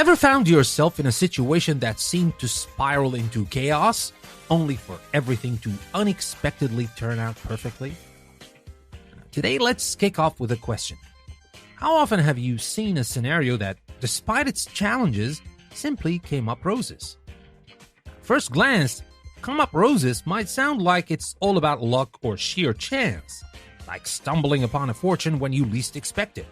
Ever found yourself in a situation that seemed to spiral into chaos, only for everything to unexpectedly turn out perfectly? Today, let's kick off with a question. How often have you seen a scenario that, despite its challenges, simply came up roses? At first glance, come up roses might sound like it's all about luck or sheer chance, like stumbling upon a fortune when you least expect it.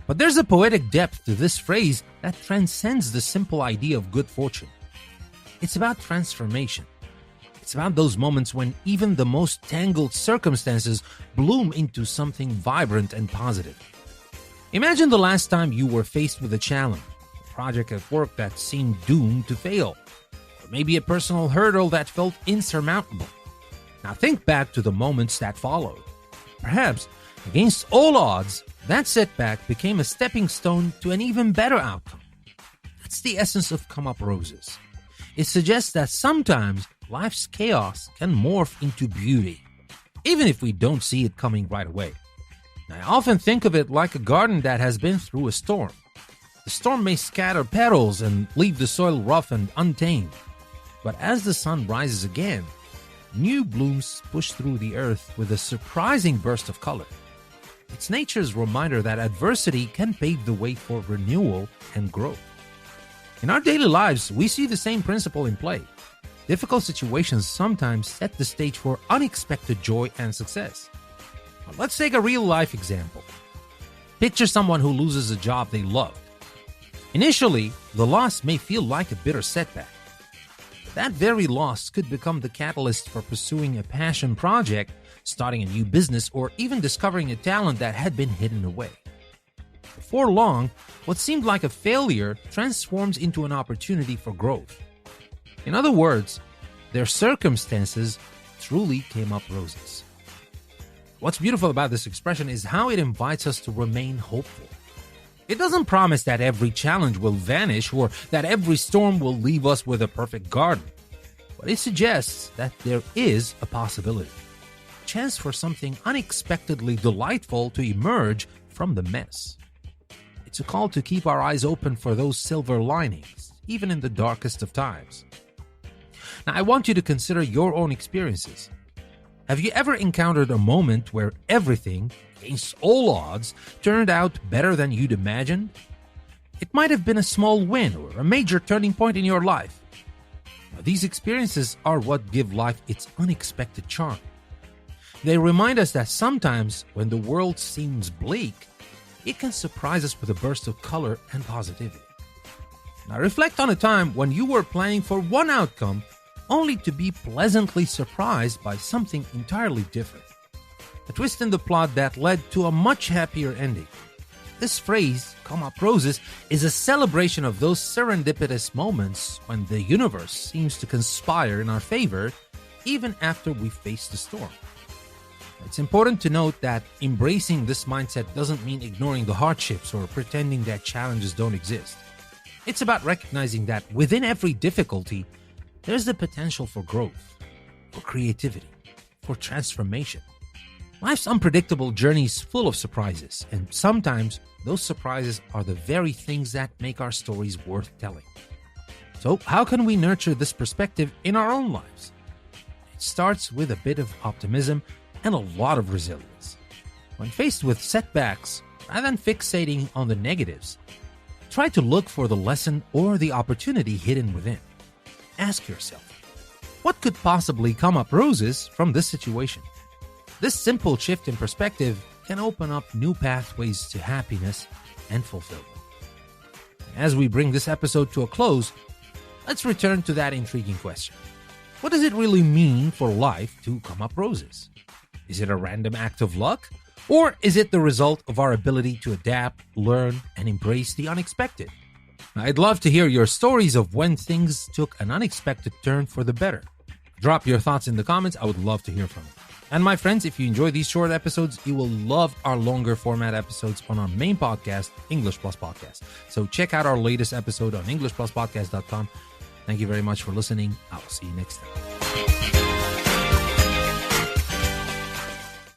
But there's a poetic depth to this phrase that transcends the simple idea of good fortune. It's about transformation. It's about those moments when even the most tangled circumstances bloom into something vibrant and positive. Imagine the last time you were faced with a challenge, a project at work that seemed doomed to fail, or maybe a personal hurdle that felt insurmountable. Now think back to the moments that followed. Perhaps, against all odds, that setback became a stepping stone to an even better outcome. That's the essence of Come Up Roses. It suggests that sometimes life's chaos can morph into beauty, even if we don't see it coming right away. I often think of it like a garden that has been through a storm. The storm may scatter petals and leave the soil rough and untamed, but as the sun rises again, new blooms push through the earth with a surprising burst of color. It's nature's reminder that adversity can pave the way for renewal and growth. In our daily lives, we see the same principle in play. Difficult situations sometimes set the stage for unexpected joy and success. Now, let's take a real-life example. Picture someone who loses a job they loved. Initially, the loss may feel like a bitter setback. That very loss could become the catalyst for pursuing a passion project, starting a new business, or even discovering a talent that had been hidden away. Before long, what seemed like a failure transforms into an opportunity for growth. In other words, their circumstances truly came up roses. What's beautiful about this expression is how it invites us to remain hopeful. It doesn't promise that every challenge will vanish or that every storm will leave us with a perfect garden, but it suggests that there is a possibility. Chance for something unexpectedly delightful to emerge from the mess. It's a call to keep our eyes open for those silver linings, even in the darkest of times. Now, I want you to consider your own experiences. Have you ever encountered a moment where everything, against all odds, turned out better than you'd imagined? It might have been a small win or a major turning point in your life. Now, these experiences are what give life its unexpected charm. They remind us that sometimes when the world seems bleak, it can surprise us with a burst of color and positivity. Now reflect on a time when you were planning for one outcome only to be pleasantly surprised by something entirely different. A twist in the plot that led to a much happier ending. This phrase, Come Up Roses, is a celebration of those serendipitous moments when the universe seems to conspire in our favor even after we face the storm. It's important to note that embracing this mindset doesn't mean ignoring the hardships or pretending that challenges don't exist. It's about recognizing that within every difficulty, there's the potential for growth, for creativity, for transformation. Life's unpredictable journey is full of surprises, and sometimes those surprises are the very things that make our stories worth telling. So, how can we nurture this perspective in our own lives? It starts with a bit of optimism and a lot of resilience. When faced with setbacks, rather than fixating on the negatives, try to look for the lesson or the opportunity hidden within. Ask yourself, what could possibly come up roses from this situation? This simple shift in perspective can open up new pathways to happiness and fulfillment. As we bring this episode to a close, let's return to that intriguing question. What does it really mean for life to come up roses? Is it a random act of luck? Or is it the result of our ability to adapt, learn, and embrace the unexpected? I'd love to hear your stories of when things took an unexpected turn for the better. Drop your thoughts in the comments. I would love to hear from you. And my friends, if you enjoy these short episodes, you will love our longer format episodes on our main podcast, English Plus Podcast. So check out our latest episode on EnglishPlusPodcast.com. Thank you very much for listening. I will see you next time.